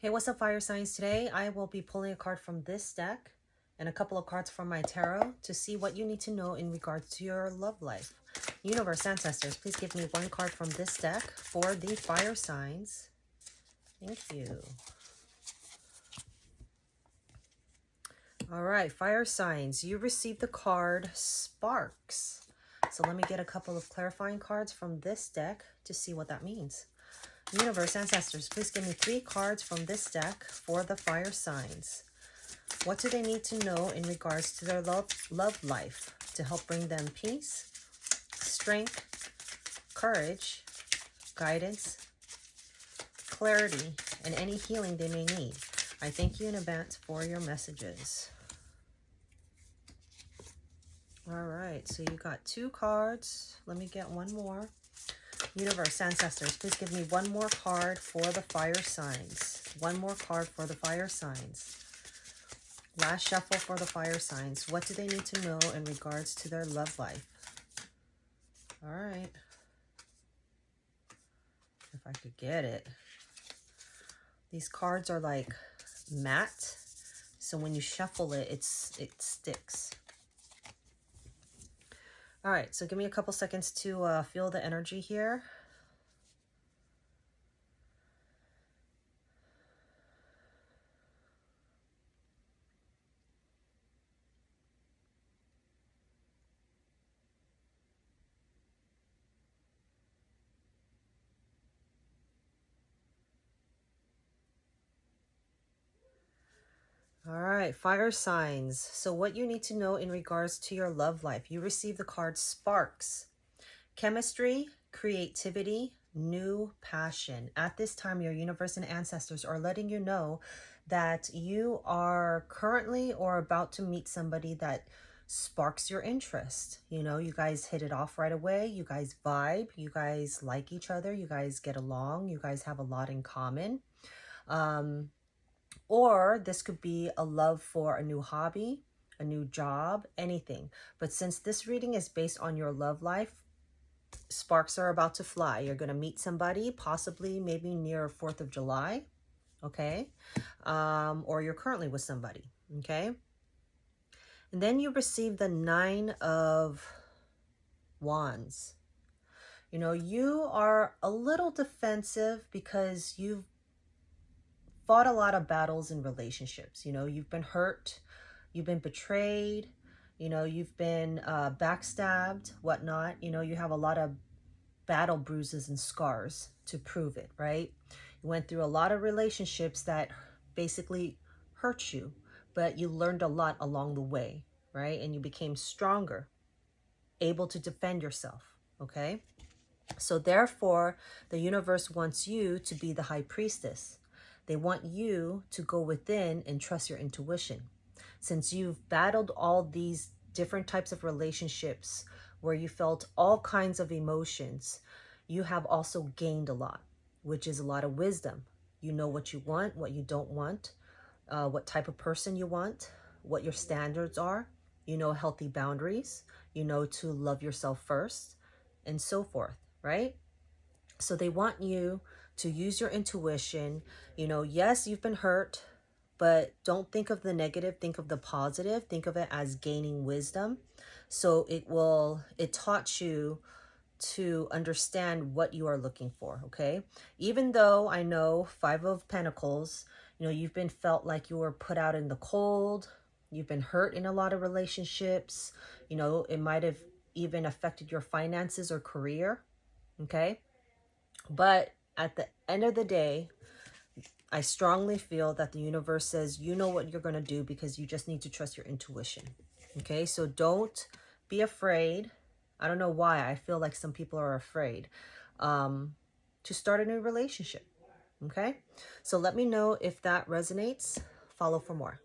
Hey, what's up, fire signs? Today I will be pulling a card from this deck and a couple of cards from my tarot to see what you need to know in regards to your love life. Universe, ancestors, please give me one card from this deck for the fire signs. Thank you. All right, fire signs, you received the card Sparks. So let me get a couple of clarifying cards from this deck to see what that means. Universe, ancestors, please give me 3 cards from this deck for the fire signs. What do they need to know in regards to their love life to help bring them peace, strength, courage, guidance, clarity, and any healing they may need? I thank you in advance for your messages. All right, so you got 2 cards. Let me get one more. Universe, ancestors, please give me one more card for the fire signs. One more card for the fire signs. Last shuffle for the fire signs. What do they need to know in regards to their love life? All right. If I could get it. These cards are like matte, so when you shuffle it, it sticks. All right, so give me a couple seconds to feel the energy here. All right, fire signs. So what you need to know in regards to your love life. You receive the card Sparks. Chemistry, creativity, new passion. At this time, your universe and ancestors are letting you know that you are currently or about to meet somebody that sparks your interest. You know, you guys hit it off right away. You guys vibe. You guys like each other. You guys get along. You guys have a lot in common. Or this could be a love for a new hobby, a new job, anything. But since this reading is based on your love life, sparks are about to fly. You're going to meet somebody, possibly maybe near 4th of July, okay? Or you're currently with somebody, okay? And then you receive the 9 of Wands. You know, you are a little defensive because you've fought a lot of battles in relationships. You know, you've been hurt, you've been betrayed, you know, you've been backstabbed, whatnot. You know, you have a lot of battle bruises and scars to prove it, right? You went through a lot of relationships that basically hurt you, but you learned a lot along the way, right? And you became stronger, able to defend yourself, okay? So therefore, the universe wants you to be the high priestess. They want you to go within and trust your intuition. Since you've battled all these different types of relationships where you felt all kinds of emotions, you have also gained a lot, which is a lot of wisdom. You know what you want, what you don't want, what type of person you want, what your standards are. You know healthy boundaries. You know to love yourself first, and so forth, right? So they want you to use your intuition. You know, yes, you've been hurt, but don't think of the negative, think of the positive, think of it as gaining wisdom. So it taught you to understand what you are looking for, okay? Even though I know 5 of Pentacles, you know, you've been felt like you were put out in the cold, you've been hurt in a lot of relationships, you know, it might have even affected your finances or career, okay? But at the end of the day, I strongly feel that the universe says you know what you're going to do because you just need to trust your intuition. Okay, so don't be afraid. I don't know why. I feel like some people are afraid to start a new relationship. Okay, so let me know if that resonates. Follow for more.